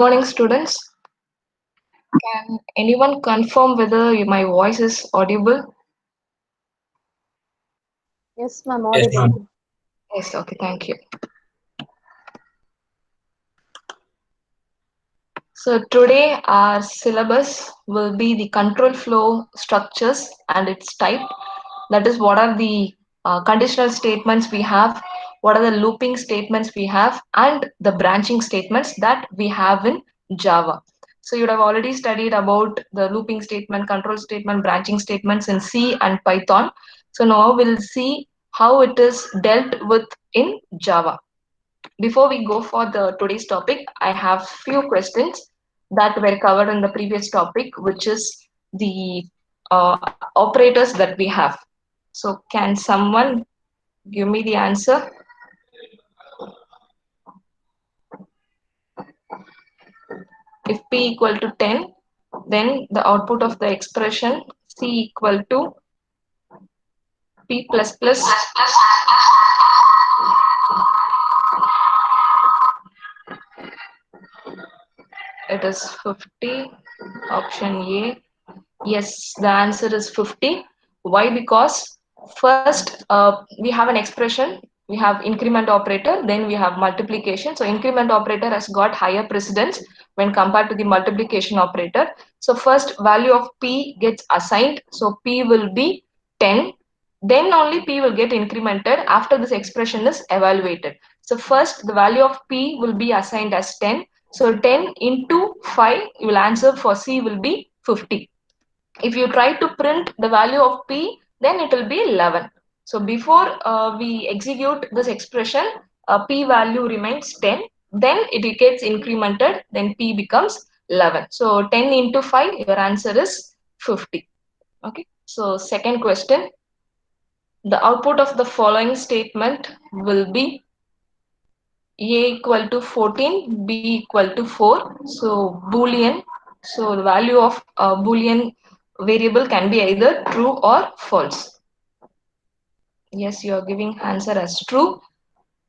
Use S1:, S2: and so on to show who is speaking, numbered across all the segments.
S1: Good morning, students. Can anyone confirm whether my voice is audible?
S2: Yes, ma'am,
S3: Yes,
S2: audible.
S3: ma'am.
S1: Yes, okay, thank you. So, today our syllabus will be the control flow structures and its type. That is, what are the conditional statements we have, what are the looping statements we have, and the branching statements that we have in Java. So, you would have already studied about the looping statement, control statement, branching statements in C and Python. So, now we'll see how it is dealt with in Java. Before we go for the today's topic, I have few questions that were covered in the previous topic, which is the operators that we have. So, can someone give me the answer? If P equal to 10, then the output of the expression C equal to P plus plus, it is 50. Option A. Yes, the answer is 50. Why? Because first we have an expression, we have increment operator, then we have multiplication. So increment operator has got higher precedence when compared to the multiplication operator. So first value of P gets assigned. So P will be 10. Then only P will get incremented after this expression is evaluated. So first the value of P will be assigned as 10. So 10 into 5, you will answer for C will be 50. If you try to print the value of P, then it will be 11. So before we execute this expression, P value remains 10, then it gets incremented, then P becomes 11. So 10 into 5, your answer is 50. Okay. So second question, the output of the following statement will be A equal to 14, B equal to 4. So Boolean. So the value of a Boolean variable can be either true or false. Yes, you are giving answer as true.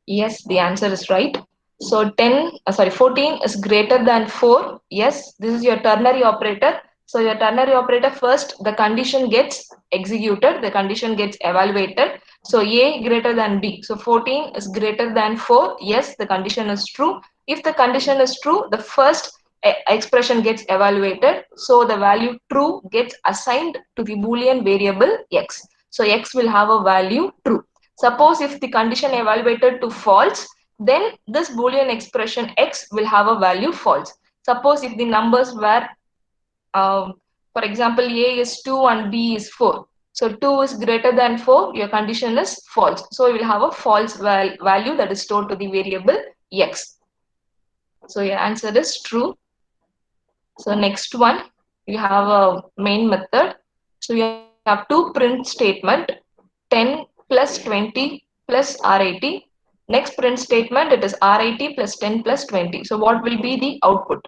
S1: Yes, the answer is right. So 14 is greater than 4. Yes, this is your ternary operator. So your ternary operator, first the condition gets executed, the condition gets evaluated. So A greater than B. So 14 is greater than 4. Yes, the condition is true. If the condition is true, the first expression gets evaluated. So the value true gets assigned to the Boolean variable X. So X will have a value true. Suppose if the condition evaluated to false, then this Boolean expression X will have a value false. Suppose if the numbers were, for example, A is 2 and B is 4. So 2 is greater than 4, your condition is false. So you will have a false value that is stored to the variable X. So your answer is true. So next one, you have a main method. So you have two print statement, 10 plus 20 plus R80. Next print statement, it is R80 plus 10 plus 20. So what will be the output?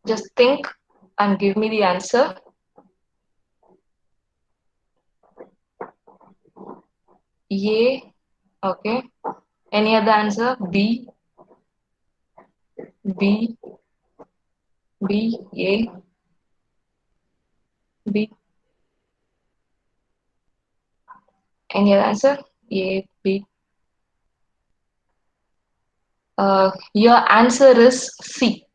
S1: Just think and give me the answer. A, okay. Any other answer? B, B, B, A, B. Any other answer? A, B. Your answer is C.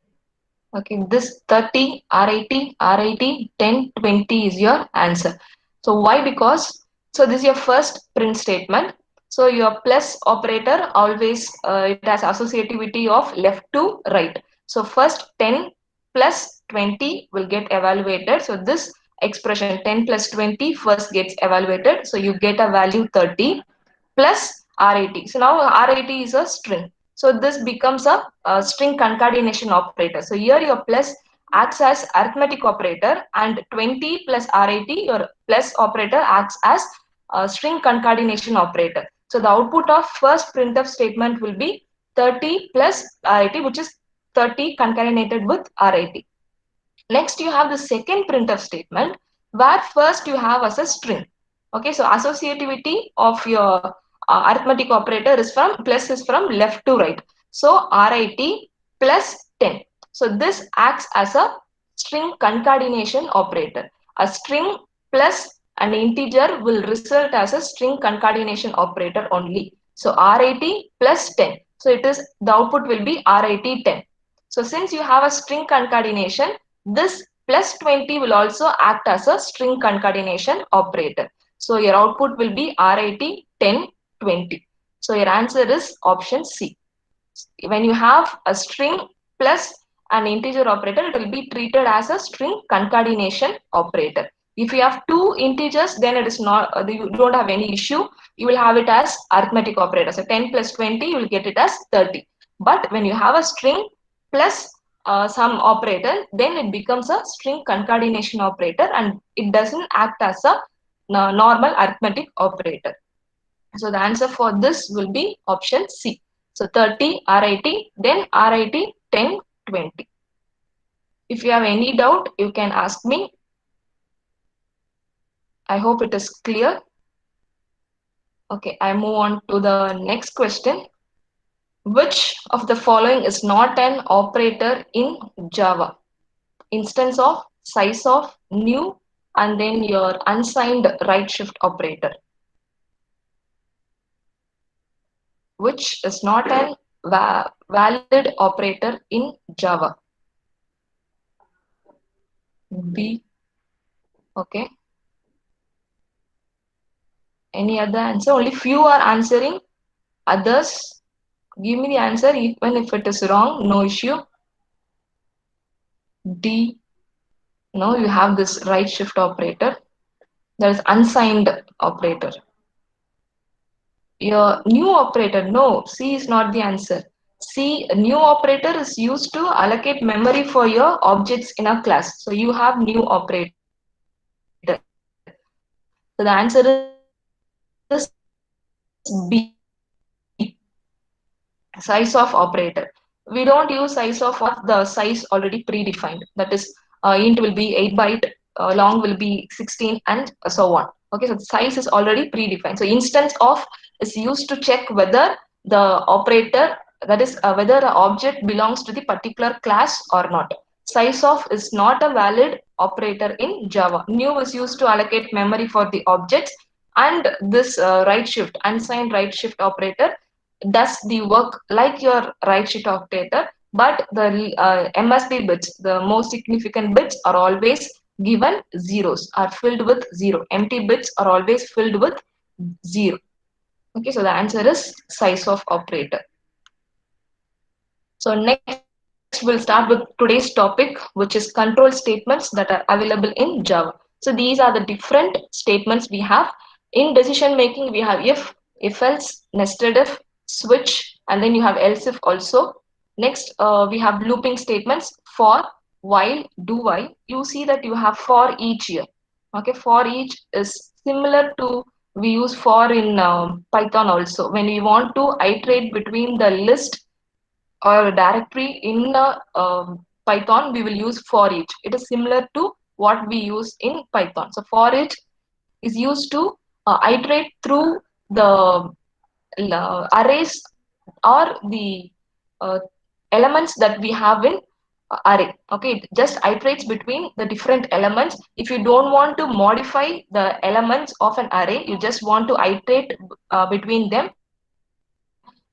S1: Okay, this 30, R80, R80, 10, 20 is your answer. So why? Because, so this is your first print statement. So your plus operator always, it has associativity of left to right. So first 10 plus 20 will get evaluated. So this expression 10 plus 20 first gets evaluated. So you get a value 30 plus R80. So now R80 is a string. So this becomes a string concatenation operator. So here your plus acts as arithmetic operator, and 20 plus R80, your plus operator acts as a string concatenation operator. So the output of first printf statement will be 30 plus R80, which is 30 concatenated with R80. Next, you have the second printf statement, where first you have as a string. Okay, so associativity of your arithmetic operator is from plus is from left to right. So RIT plus 10. So this acts as a string concatenation operator. A string plus an integer will result as a string concatenation operator only. So RIT plus 10. So it is the output will be RIT 10. So since you have a string concatenation, this plus 20 will also act as a string concatenation operator. So your output will be RIT 10, 20. So your answer is option C. When you have a string plus an integer operator, it will be treated as a string concatenation operator. If you have two integers, then it is not, you don't have any issue. You will have it as arithmetic operator. So 10 plus 20, you will get it as 30. But when you have a string plus some operator, then it becomes a string concatenation operator and it doesn't act as a normal arithmetic operator. So the answer for this will be option C. So 30 RIT, then RIT 10, 20. If you have any doubt, you can ask me. I hope it is clear. Okay, I move on to the next question. Which of the following is not an operator in Java? Instance of, size of, new, and then your unsigned right shift operator. Which is not an valid operator in Java? B. Okay. Any other answer? Only few are answering. Others, give me the answer even if it is wrong. No issue. D. No, you have this right shift operator. There is unsigned operator. Your new operator. No, C is not the answer. C, new operator is used to allocate memory for your objects in a class. So you have new operator. So the answer is B. Size of operator. We don't use size of if we have the size already predefined. That is, int will be 8 byte, long will be 16, and so on. Okay, so the size is already predefined. So instance of is used to check whether the operator, that is, whether the object belongs to the particular class or not. Size of is not a valid operator in Java. New is used to allocate memory for the objects, and this right shift, unsigned right shift operator, does the work like your right shift operator, but the MSB bits, the most significant bits, are always given zeros, are filled with zero. Empty bits are always filled with zero. Okay, so the answer is size of operator. So next we'll start with today's topic, which is control statements that are available in Java. So these are the different statements we have. In decision making, we have if else, nested if, switch, and then you have else if also. Next, we have looping statements for, while, do while. You see that you have for each here. Okay, for each is similar to we use for in Python also. When we want to iterate between the list or directory in Python, we will use for each. It is similar to what we use in Python. So for each is used to iterate through the arrays or the uh, elements that we have in array. Okay, it just iterates between the different elements. If you don't want to modify the elements of an array, you just want to iterate between them,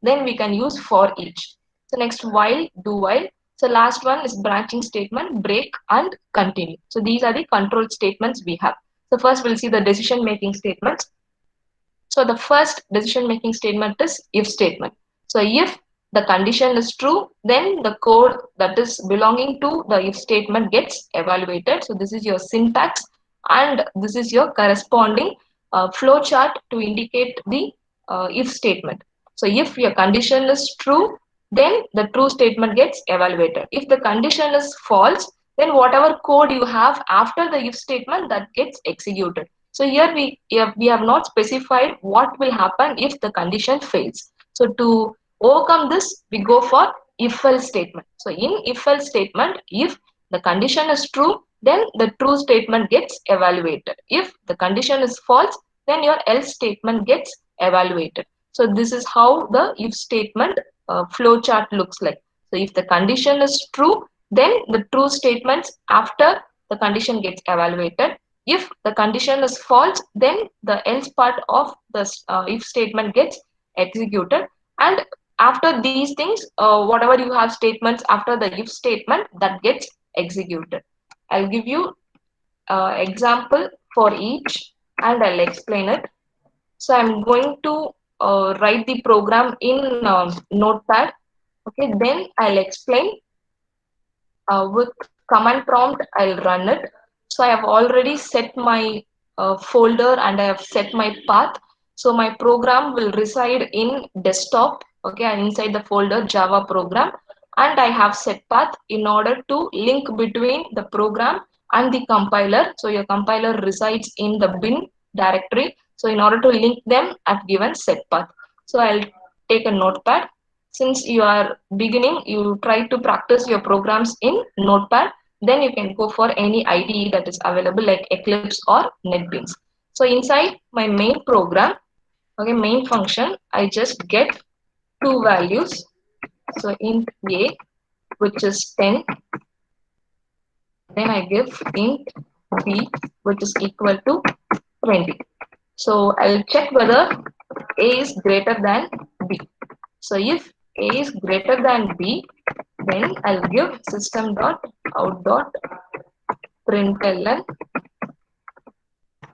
S1: then we can use for each. So next, while, do while. So last one is branching statement, break and continue. So these are the control statements we have. So first we'll see the decision making statements. So the first decision making statement is if statement. So if the condition is true, then the code that is belonging to the if statement gets evaluated. So this is your syntax and this is your corresponding flow chart to indicate the if statement. So if your condition is true, then the true statement gets evaluated. If the condition is false, then whatever code you have after the if statement, that gets executed. So here we have not specified what will happen if the condition fails. So to overcome this, we go for if-else statement. So in if-else statement, if the condition is true, then the true statement gets evaluated. If the condition is false, then your else statement gets evaluated. So this is how the if statement flow chart looks like. So if the condition is true, then the true statements after the condition gets evaluated. If the condition is false, then the else part of the if statement gets executed. And after these things, whatever you have statements after the if statement, that gets executed. I'll give you example for each and I'll explain it. So I'm going to write the program in Notepad. Okay, then I'll explain with command prompt. I'll run it. So I have already set my folder and I have set my path. So my program will reside in desktop. Okay, and inside the folder Java program, and I have set path in order to link between the program and the compiler. So your compiler resides in the bin directory. So in order to link them, I've given set path. So I'll take a notepad. Since you are beginning, you try to practice your programs in Notepad, then you can go for any IDE that is available like Eclipse or NetBeans. So inside my main program, okay, main function, I just get two values. So int a, which is 10, then I give int b, which is equal to 20. So I'll check whether a is greater than b. So if a is greater than b, then I'll give system.out.println.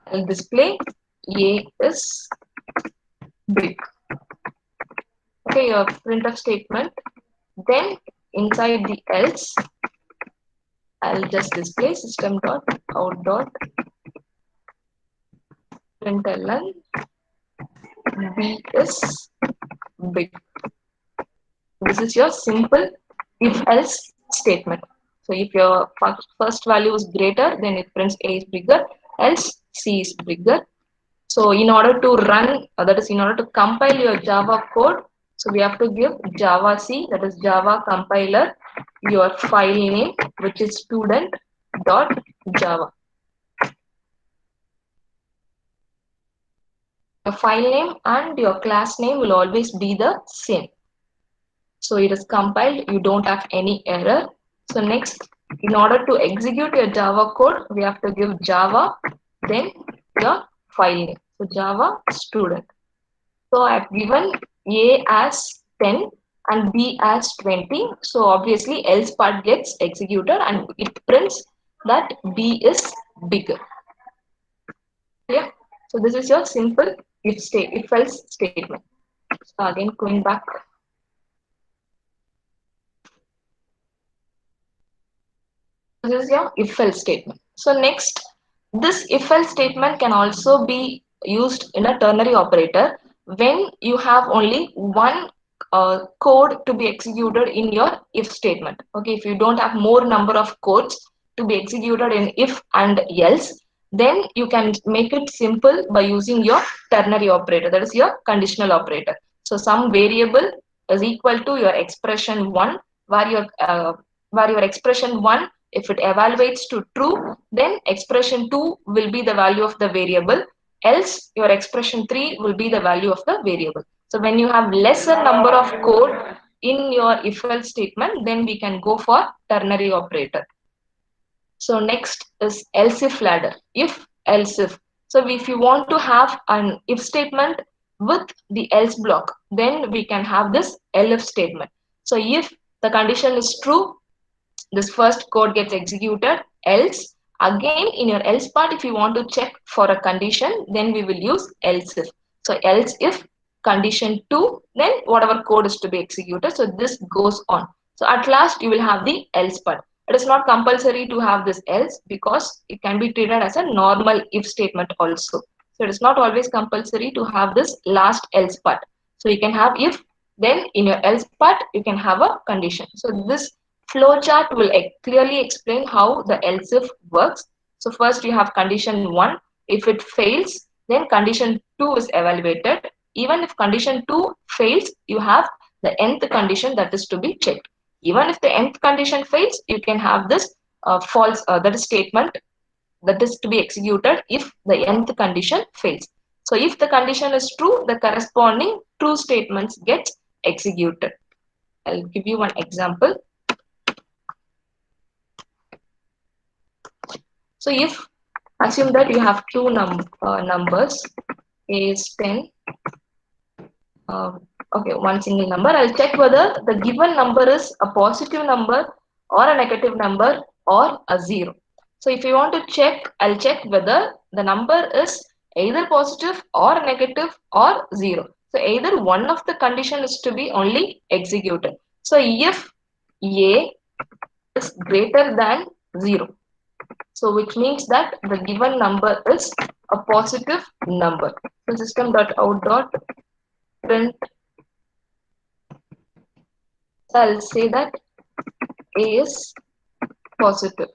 S1: I'll display a is big. Okay, your printf statement. Then inside the else, I'll just display system.out.println b is big. This is your simple if else statement. So if your first value is greater, then it prints a is bigger, else c is bigger. So in order to run, that is in order to compile your Java code, so we have to give Java C, that is Java compiler, your file name, which is student.java. Your file name and your class name will always be the same. So it is compiled, you don't have any error. So next, in order to execute your Java code, we have to give Java, then your file name. So Java student. So I've given A as 10 and B as 20. So obviously else part gets executed and it prints that B is bigger. Yeah. So this is your simple if else statement. So again going back. This is your if else statement. So next, this if else statement can also be used in a ternary operator when you have only one code to be executed in your if statement. Okay, if you don't have more number of codes to be executed in if and else, then you can make it simple by using your ternary operator, that is your conditional operator. So some variable is equal to your expression 1, where your expression 1, if it evaluates to true, then expression 2 will be the value of the variable, else your expression 3 will be the value of the variable. So when you have lesser number of code in your if else statement, then we can go for ternary operator. So next is else if ladder, if else if. So if you want to have an if statement with the else block, then we can have this elif statement. So if the condition is true, this first code gets executed, else again in your else part, if you want to check for a condition, then we will use else if. So else if condition 2, then whatever code is to be executed. So this goes on. So at last you will have the else part. It is not compulsory to have this else because it can be treated as a normal if statement also. So it is not always compulsory to have this last else part. So you can have if, then in your else part you can have a condition. So this flowchart will clearly explain how the else if works. So first you have condition 1. If it fails, then condition 2 is evaluated. Even if condition 2 fails, you have the nth condition that is to be checked. Even if the nth condition fails, you can have this false that is statement that is to be executed if the nth condition fails. So if the condition is true, the corresponding true statements get executed. I'll give you one example. So if assume that you have two numbers, A is 10, okay, one single number. I'll check whether the given number is a positive number or a negative number or a zero. So if you want to check, I'll check whether the number is either positive or negative or zero. So either one of the condition is to be only executed. So if A is greater than zero, so which means that the given number is a positive number. So system.out.print, so I'll say that A is positive.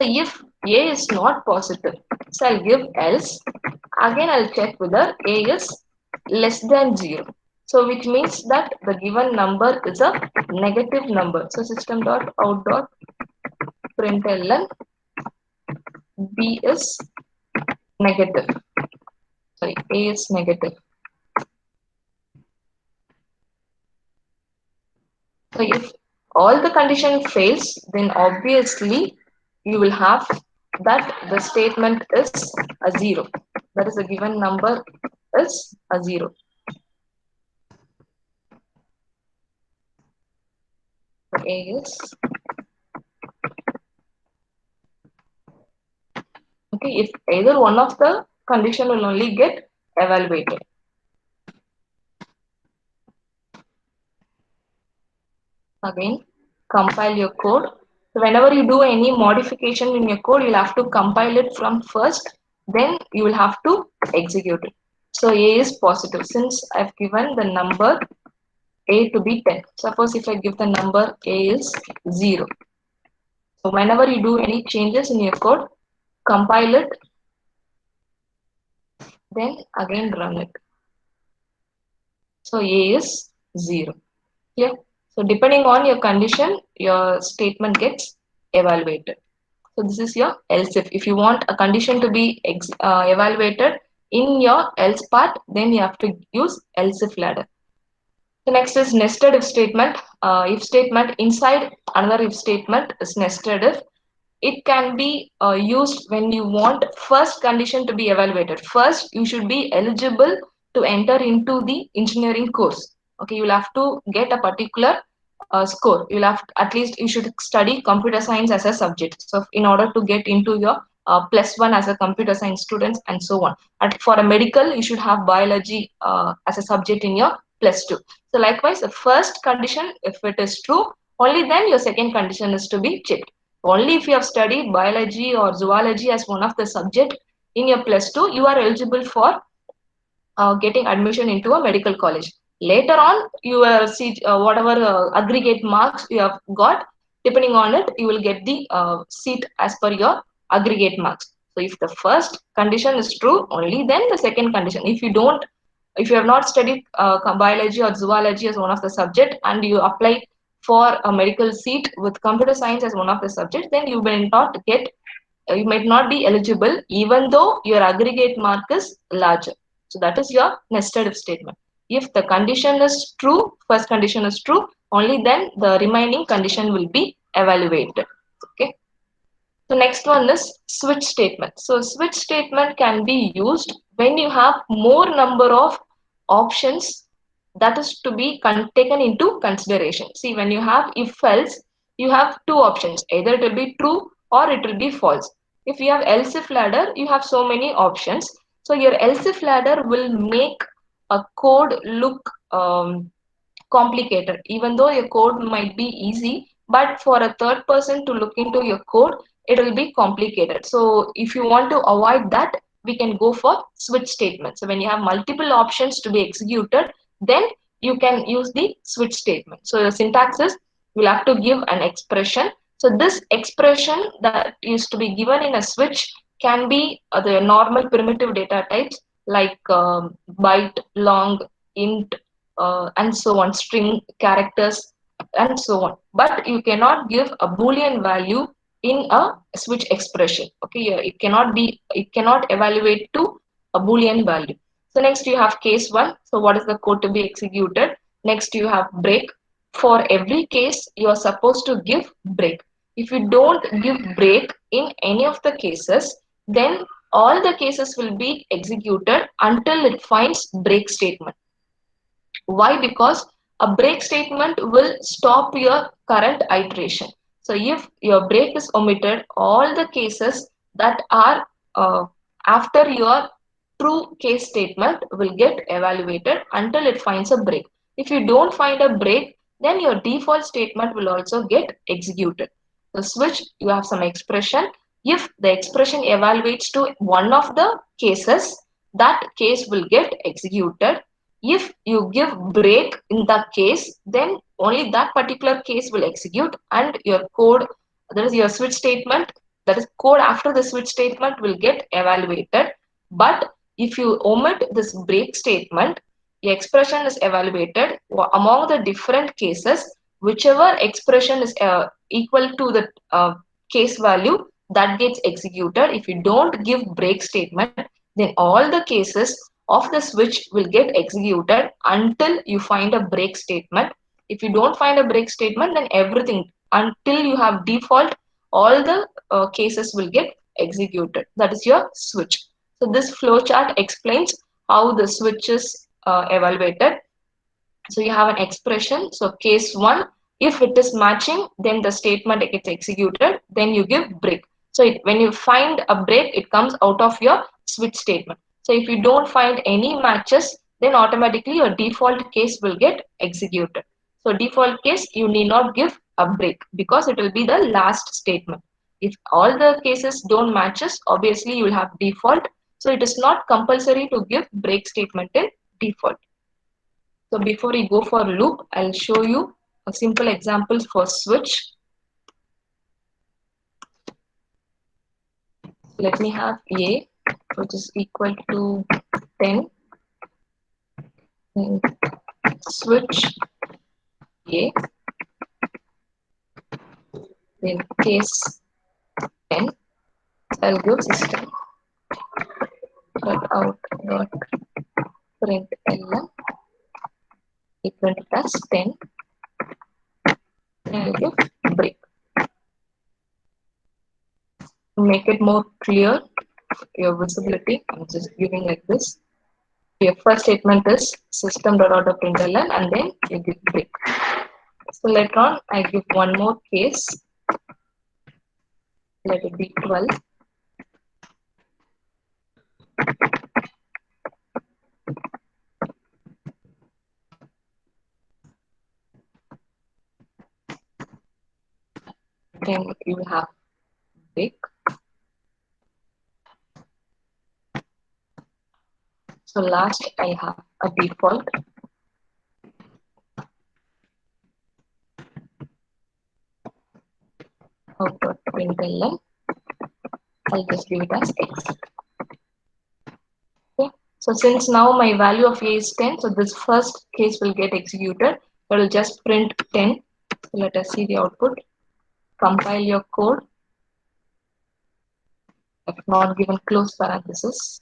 S1: So if A is not positive, so I'll give else. Again, I'll check whether A is less than 0. So which means that the given number is a negative number. So system.out.println B is negative. Sorry, A is negative. So if all the condition fails, then obviously you will have that the statement is a 0. That is the given number is a 0. So A is okay if either one of the condition will only get evaluated. Again, compile your code. So whenever you do any modification in your code, you'll have to compile it from first, then you will have to execute it. So A is positive since I've given the number A to be 10. Suppose if I give the number A is 0. So whenever you do any changes in your code, compile it, then again run it. So A is 0. Yeah. So depending on your condition, your statement gets evaluated. So this is your else if you want a condition to be evaluated in your else part, then you have to use else if ladder. The next is nested if statement. If statement inside another if statement is nested if. It can be used when you want first condition to be evaluated. First, you should be eligible to enter into the engineering course. Okay, you'll have to get a particular score. You'll have to, at least you should study computer science as a subject. So in order to get into your +1 as a computer science student and so on. And for a medical, you should have biology as a subject in your +2. So likewise, the first condition, if it is true, only then your second condition is to be checked. Only if you have studied biology or zoology as one of the subject in your +2, you are eligible for getting admission into a medical college. Later on, you will see whatever aggregate marks you have got. Depending on it, you will get the seat as per your aggregate marks. So if the first condition is true, only then the second condition. If you have not studied biology or zoology as one of the subject and you apply for a medical seat with computer science as one of the subjects, then you might not be eligible even though your aggregate mark is larger. So that is your nested if statement. If the condition is true, first condition is true, only then the remaining condition will be evaluated. Okay. So next one is switch statement. So switch statement can be used when you have more number of options that is to be taken into consideration. See, when you have if else, you have two options. Either it will be true or it will be false. If you have else if ladder, you have so many options. So your else if ladder will make a code look complicated, even though your code might be easy, but for a third person to look into your code, it will be complicated. So if you want to avoid that, we can go for switch statement. So when you have multiple options to be executed, then you can use the switch statement. So the syntax is you'll have to give an expression. So this expression that is to be given in a switch can be the normal primitive data types like byte, long, int, and so on, string, characters, and so on. But you cannot give a Boolean value in a switch expression. Okay, it cannot evaluate to a boolean value. So next you have case 1. So what is the code to be executed? Next you have break. For every case you are supposed to give break. If you don't give break in any of the cases, then all the cases will be executed until it finds break statement. Why? Because a break statement will stop your current iteration. So if your break is omitted, all the cases that are after your true case statement will get evaluated until it finds a break. If you don't find a break, then your default statement will also get executed. The switch, you have some expression. If the expression evaluates to one of the cases, that case will get executed. If you give break in the case, then only that particular case will execute, and your code, that is your switch statement, that is code after the switch statement, will get evaluated. But if you omit this break statement, the expression is evaluated among the different cases. Whichever expression is equal to the case value, that gets executed. If you don't give break statement, then all the cases of the switch will get executed until you find a break statement. If you don't find a break statement, then everything until you have default, all the cases will get executed. That is your switch. So this flowchart explains how the switch is evaluated. So you have an expression. So case 1, if it is matching, then the statement gets executed. Then you give break. So when you find a break, it comes out of your switch statement. So if you don't find any matches, then automatically your default case will get executed. So default case, you need not give a break because it will be the last statement. If all the cases don't matches, obviously you will have default. So it is not compulsory to give break statement in default. So before we go for loop, I'll show you a simple example for switch. Let me have A, which is equal to 10, and switch A, then case 10. I'll give system out dot println equal to plus 10, and I'll give break. To make it more clear, your visibility, I'm just giving like this. Your first statement is system.out.println, and then you give break. So later on, I give one more case. Let it be 12. Then you have break. So last I have a default. Out.println. I'll just give it as X. Okay. So since now my value of A is 10, so this first case will get executed. I will just print 10. So let us see the output. Compile your code. If not given close parenthesis.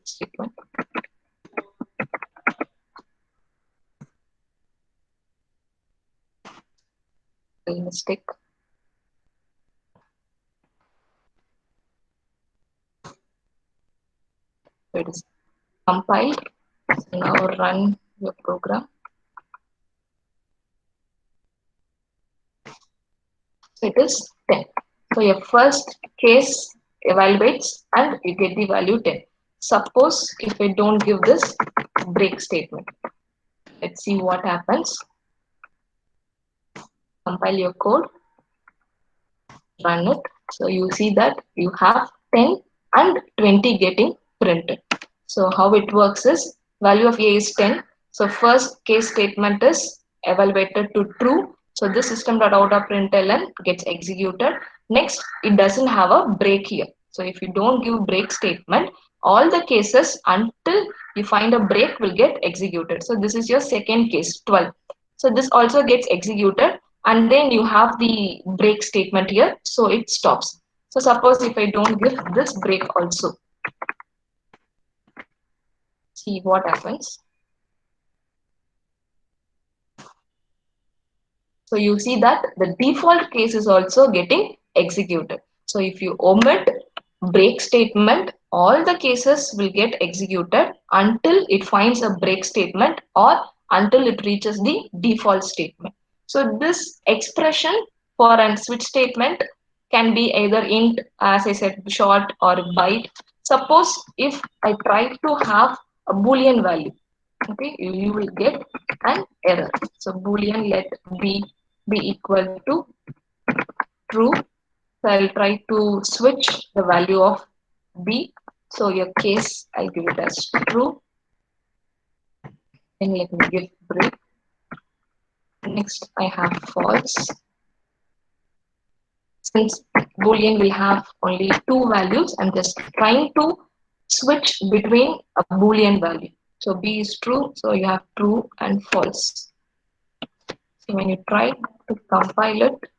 S1: Statement. Mistake. So it is compiled. So now run your program. So it is 10. So your first case evaluates and you get the value 10. Suppose if I don't give this break statement, let's see what happens. Compile your code, run it. So you see that you have 10 and 20 getting printed. So how it works is value of A is 10. So first case statement is evaluated to true. So this system.out.println gets executed. Next, it doesn't have a break here. So if you don't give break statement, all the cases until you find a break will get executed. So this is your second case, 12. So this also gets executed and then you have the break statement here, so it stops. So suppose if I don't give this break also, see what happens. So you see that the default case is also getting executed. So if you omit break statement, all the cases will get executed until it finds a break statement or until it reaches the default statement. So this expression for a switch statement can be either int, as I said, short or byte. Suppose if I try to have a boolean value, okay, you will get an error. So boolean let be equal to true. So I'll try to switch the value of b. So your case, I'll give it as true. Then let me give break. Next, I have false. Since boolean will have only two values, I'm just trying to switch between a boolean value. So b is true, so you have true and false. So when you try to compile it,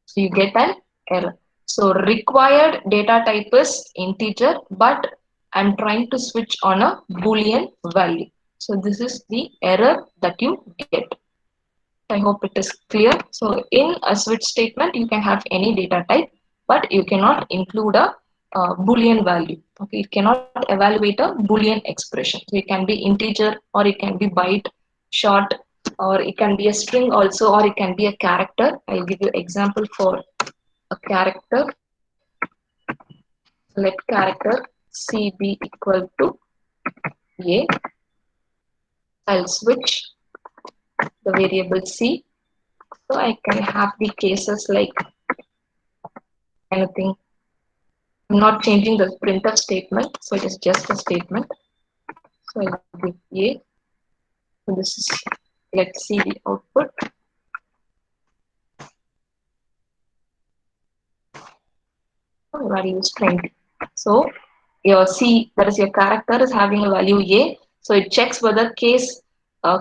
S1: so you get an error. So required data type is integer, but I'm trying to switch on a boolean value. So this is the error that you get. I hope it is clear. So in a switch statement, you can have any data type, but you cannot include a boolean value. Okay, it cannot evaluate a boolean expression. So it can be integer, or it can be byte, short, or it can be a string also, or it can be a character. I'll give you example for a character. Let character C be equal to A. I'll switch the variable C. So I can have the cases like anything. I'm not changing the printf statement, so it is just a statement. So I'll give A. So this is, let's see the output. Value is 20. So your C, that is your character, is having a value A. So it checks whether case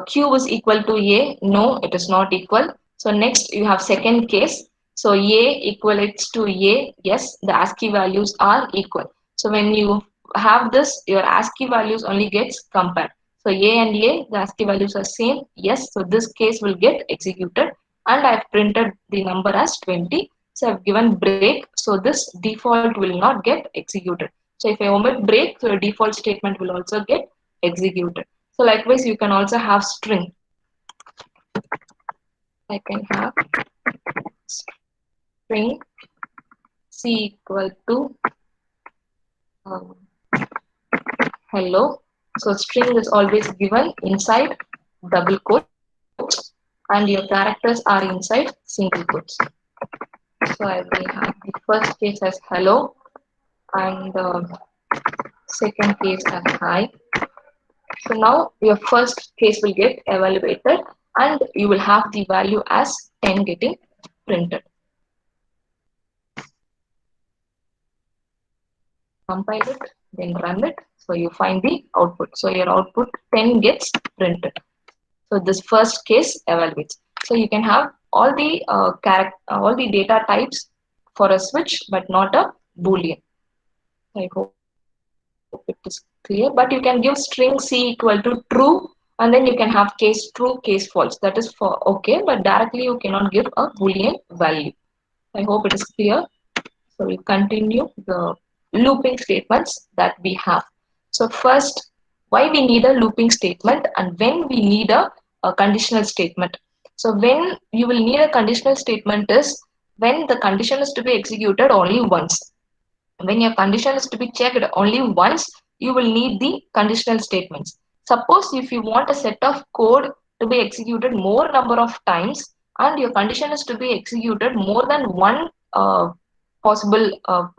S1: Q is equal to A. No, it is not equal. So next you have second case. So A equates to A. Yes, the ASCII values are equal. So when you have this, your ASCII values only gets compared. So A and A, the ASCII values are same. Yes, so this case will get executed. And I've printed the number as 20. So I've given break, so this default will not get executed. So if I omit break, so a default statement will also get executed. So likewise, you can also have string. I can have string C equal to um, hello. So string is always given inside double quotes, and your characters are inside single quotes. So I will have the first case as hello, and second case as hi. So now your first case will get evaluated, and you will have the value as 10 getting printed. Compile it, then run it. So you find the output. So your output 10 gets printed. So this first case evaluates. So you can have all the all the data types for a switch, but not a boolean. I hope it is clear. But you can give string C equal to true, and then you can have case true, case false. That is for okay, but directly you cannot give a boolean value. I hope it is clear. So we continue the looping statements that we have. So first, why we need a looping statement and when we need a conditional statement. So when you will need a conditional statement is when the condition is to be executed only once. When your condition is to be checked only once, you will need the conditional statements. Suppose if you want a set of code to be executed more number of times and your condition is to be executed more than one possible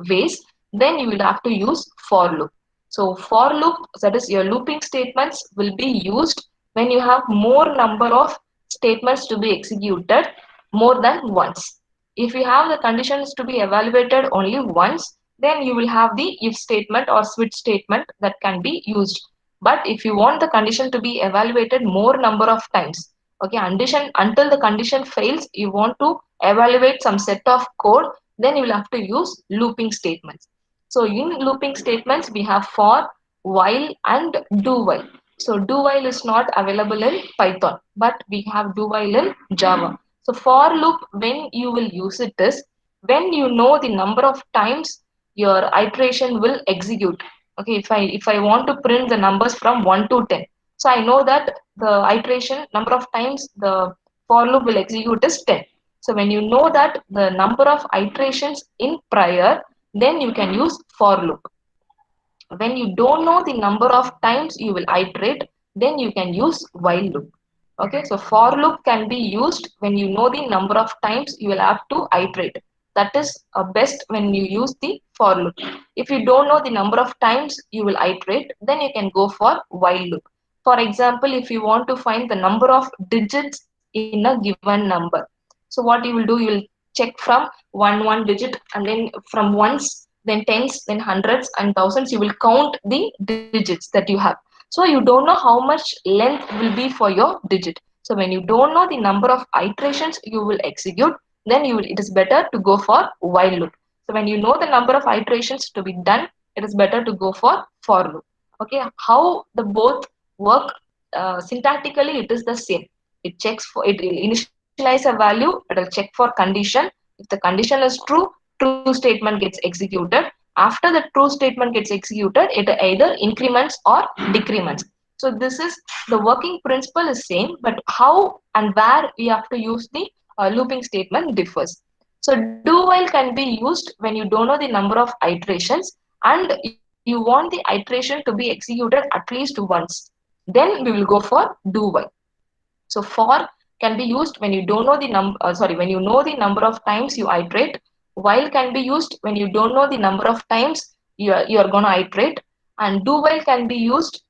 S1: ways, then you will have to use for loop. So for loop, that is your looping statements, will be used when you have more number of statements to be executed more than once. If you have the conditions to be evaluated only once, then you will have the if statement or switch statement that can be used. But if you want the condition to be evaluated more number of times, Okay, condition until the condition fails, you want to evaluate some set of code, then you will have to use looping statements. So in looping statements, we have for, while, and do while. So do while is not available in Python, but we have do while in Java. So for loop, when you will use it is when you know the number of times your iteration will execute. Okay, if I want to print the numbers from 1 to 10, so I know that the iteration number of times the for loop will execute is 10. So when you know that the number of iterations in prior, then you can use for loop. When you don't know the number of times you will iterate, then you can use while loop. Okay, so for loop can be used when you know the number of times you will have to iterate. That is best when you use the for loop. If you don't know the number of times you will iterate, then you can go for while loop. For example, if you want to find the number of digits in a given number, so what you will do, you will check from one digit, and then from ones, then tens, then hundreds and thousands, you will count the digits that you have. So you don't know how much length will be for your digit. So when you don't know the number of iterations you will execute, then it is better to go for while loop. So when you know the number of iterations to be done, it is better to go for loop. Okay, how the both work, syntactically it is the same. It checks for, it will initialize a value, it will check for condition. If the condition is true, true statement gets executed. After the true statement gets executed, it either increments or decrements. So this is the working principle is same, but how and where we have to use the looping statement differs. So do while can be used when you don't know the number of iterations and you want the iteration to be executed at least once. Then we will go for do while. So for can be used when you don't know the when you know the number of times you iterate. While can be used when you don't know the number of times you are going to iterate. And do while can be used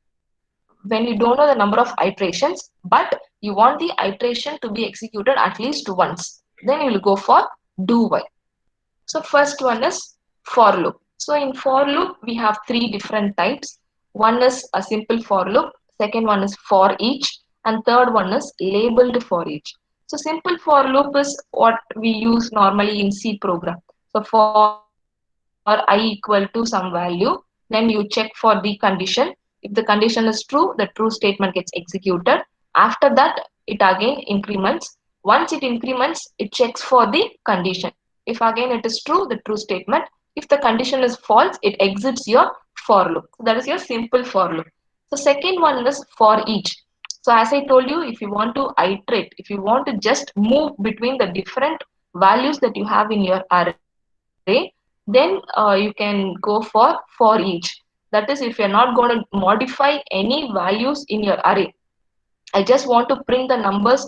S1: when you don't know the number of iterations, but you want the iteration to be executed at least once. Then you will go for do while. So first one is for loop. So in for loop, we have three different types. One is a simple for loop, second one is for each, and third one is labeled for each. So simple for loop is what we use normally in C program. So for I equal to some value, then you check for the condition. If the condition is true, the true statement gets executed. After that, it again increments. Once it increments, it checks for the condition. If again it is true, the true statement. If the condition is false, it exits your for loop. So that is your simple for loop. So second one is for each. So as I told you, if you want to iterate, if you want to just move between the different values that you have in your array, then you can go for each. That is, if you're not going to modify any values in your array, I just want to print the numbers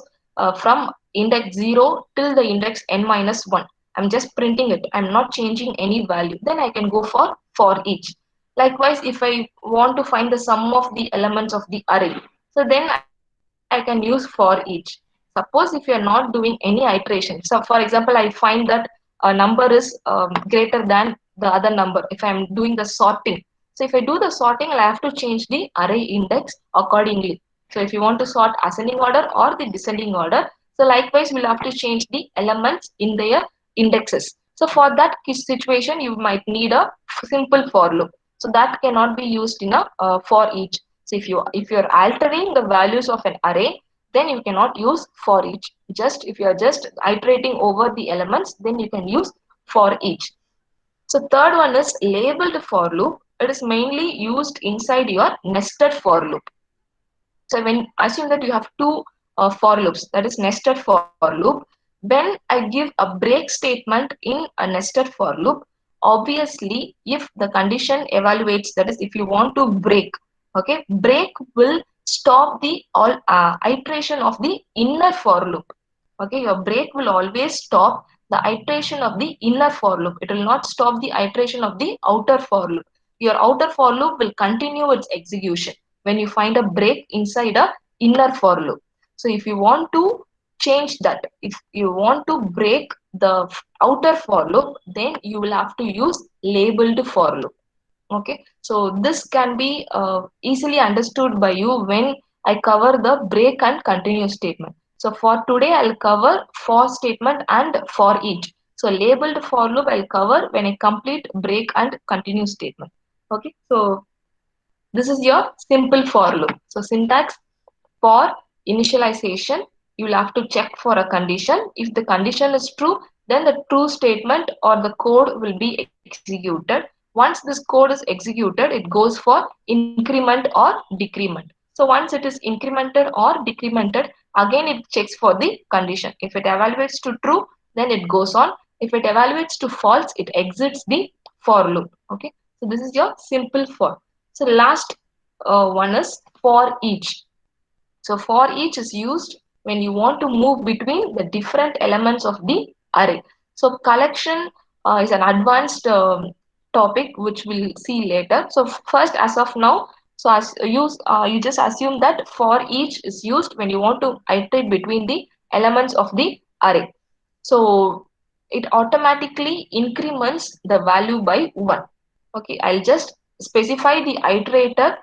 S1: from index 0 till the index n minus 1. I'm just printing it. I'm not changing any value. Then I can go for each. Likewise, if I want to find the sum of the elements of the array, so then I can use for each. Suppose if you're not doing any iteration. So for example, I find that a number is greater than the other number. If I'm doing the sorting. So if I do the sorting, I'll have to change the array index accordingly. So if you want to sort ascending order or the descending order, so likewise we'll have to change the elements in their indexes. So for that situation, you might need a simple for loop. So that cannot be used in a for each. So if you're altering the values of an array, then you cannot use for each. Just if you are just iterating over the elements, then you can use for each. So third one is labeled for loop. It is mainly used inside your nested for loop. So when assume that you have two for loops, that is nested for loop, when I give a break statement in a nested for loop, obviously if the condition evaluates, that is if you want to break, okay, break will stop the all iteration of the inner for loop. Okay, your break will always stop the iteration of the inner for loop. It will not stop the iteration of the outer for loop. Your outer for loop will continue its execution when you find a break inside a inner for loop. So if you want to change that, if you want to break the outer for loop, then you will have to use labeled for loop. Okay, so this can be easily understood by you when I cover the break and continue statement. So for today, I'll cover for statement and for each. So labeled for loop I'll cover when I complete, break and continue statement. Okay, so this is your simple for loop. So syntax: for initialization, you'll have to check for a condition. If the condition is true, then the true statement or the code will be executed. Once this code is executed, it goes for increment or decrement. So once it is incremented or decremented, again it checks for the condition. If it evaluates to true, then it goes on. If it evaluates to false, it exits the for loop. Okay, so this is your simple for. So last one is for each. So for each is used when you want to move between the different elements of the array. So collection is an advanced topic which we'll see later. So first, as of now, so as use you just assume that for each is used when you want to iterate between the elements of the array. So it automatically increments the value by 1. Okay, I'll just specify the iterator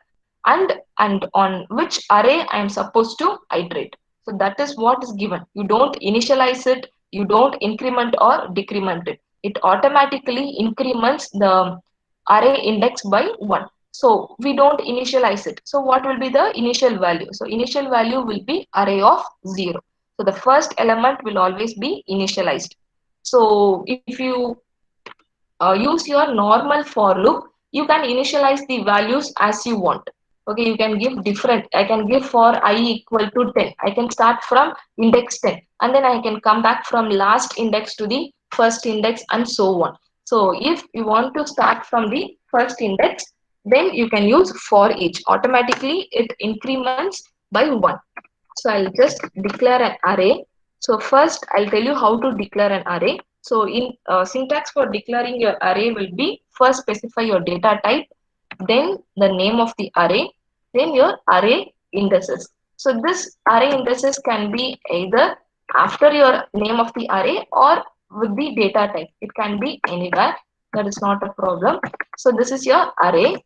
S1: and on which array I am supposed to iterate. So that is what is given. You don't initialize it, you don't increment or decrement it. It automatically increments the array index by 1. So we don't initialize it. So what will be the initial value? So initial value will be array of 0. So the first element will always be initialized. So if you use your normal for loop, you can initialize the values as you want. Okay, you can give different. I can give for I equal to 10. I can start from index 10 and then I can come back from last index to the first index and so on. So if you want to start from the first index, then you can use for each. Automatically, it increments by 1. So I'll just declare an array. So first I'll tell you how to declare an array. So in syntax for declaring your array will be: first specify your data type, then the name of the array, then your array indices. So this array indices can be either after your name of the array or with the data type. It can be anywhere. That is not a problem. So this is your array.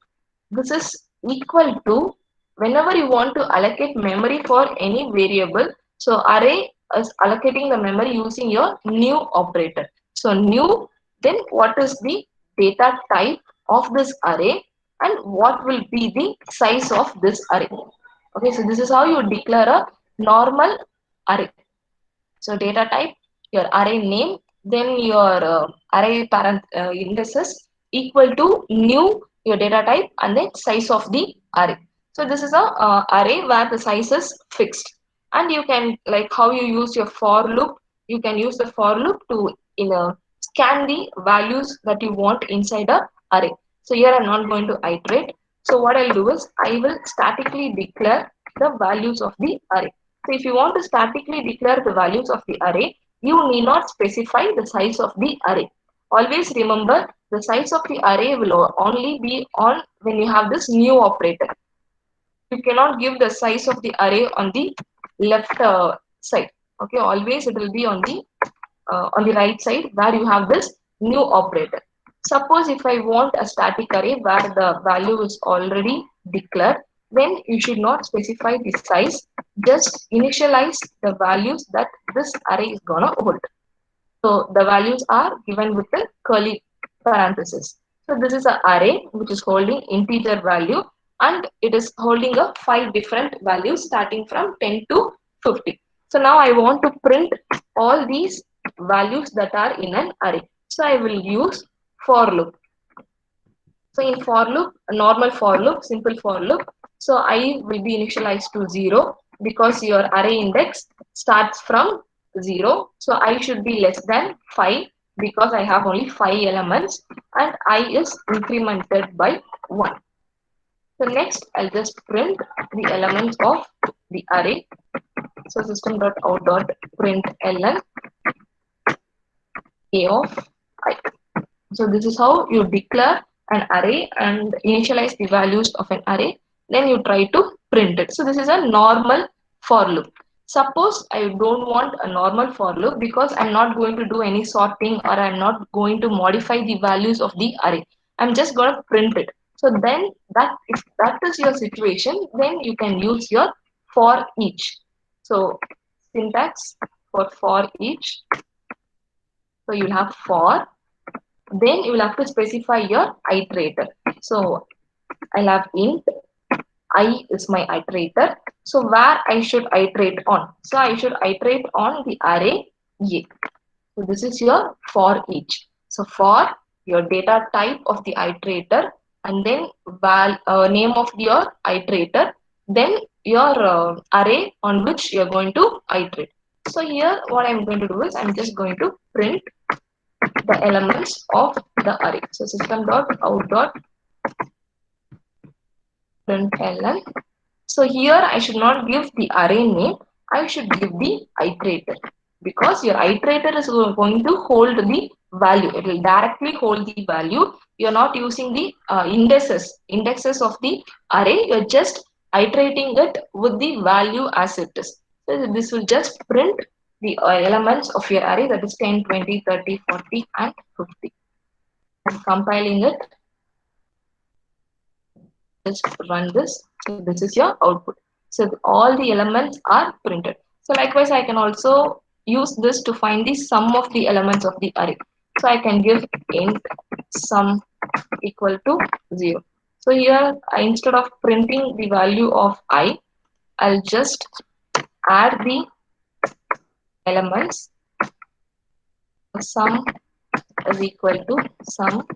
S1: This is equal to whenever you want to allocate memory for any variable. So array is allocating the memory using your new operator. So new, then what is the data type of this array and what will be the size of this array. Okay, so this is how you declare a normal array. So data type, your array name, then your array parent indices equal to new, your data type, and then size of the array. So this is a array where the size is fixed. And you can, like how you use your for loop, you can use the for loop to scan the values that you want inside a array. So here I'm not going to iterate. So what I'll do is I will statically declare the values of the array. So if you want to statically declare the values of the array, you need not specify the size of the array. Always remember the size of the array will only be on when you have this new operator. You cannot give the size of the array on the left side. Okay, always it will be on the right side where you have this new operator. Suppose if I want a static array where the value is already declared, then you should not specify the size, just initialize the values that this array is gonna hold. So the values are given with the curly parenthesis. So this is an array which is holding integer value and it is holding a 5 different values starting from 10 to 50. So now I want to print all these values that are in an array. So I will use for loop. So in for loop, a normal for loop, simple for loop. So I will be initialized to 0 because your array index starts from 0. So I should be less than 5 because I have only 5 elements and I is incremented by 1. So next I'll just print the elements of the array. So system.out.println a of I. So this is how you declare an array and initialize the values of an array. Then you try to print it. So this is a normal for loop. Suppose I don't want a normal for loop because I'm not going to do any sorting or I'm not going to modify the values of the array. I'm just going to print it. So then that if that is your situation, then you can use your for each. So syntax for each. So you'll have for, then you will have to specify your iterator. So I'll have int I is my iterator. So where I should iterate on? So I should iterate on the array A. So this is your for each. So for your data type of the iterator, and then name of your iterator, then your array on which you're going to iterate. So here what I'm going to do is I'm just going to print the elements of the array. So system.out.println. So here I should not give the array name, I should give the iterator, because your iterator is going to hold the value. It will directly hold the value. You are not using the indexes of the array. You are just iterating it with the value as it is. So this will just print the elements of your array, that is 10, 20, 30, 40 and 50. I'm compiling it. Just run this. So this is your output. So all the elements are printed. So likewise, I can also use this to find the sum of the elements of the array. So I can give int sum equal to 0. So here, instead of printing the value of I, I'll just add the elements. Sum is equal to sum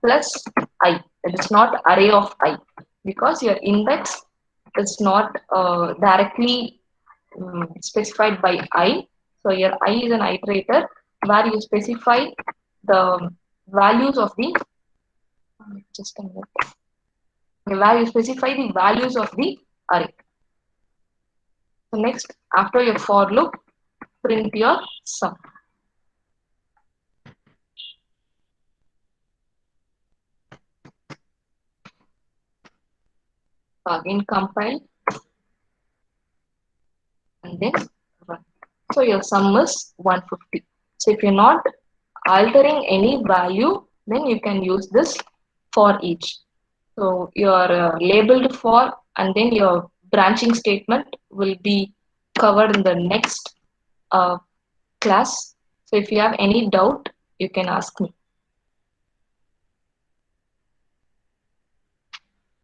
S1: plus I. It is not array of I, because your index is not directly specified by I. So your I is an iterator where you specify the values of the just a minute, where you specify the values of the array. So next, after your for loop, print your sum. Again compile and then run. So your sum is 150. So if you're not altering any value, then you can use this for each. So your labeled for and then your branching statement will be covered in the next class. So if you have any doubt, you can ask me.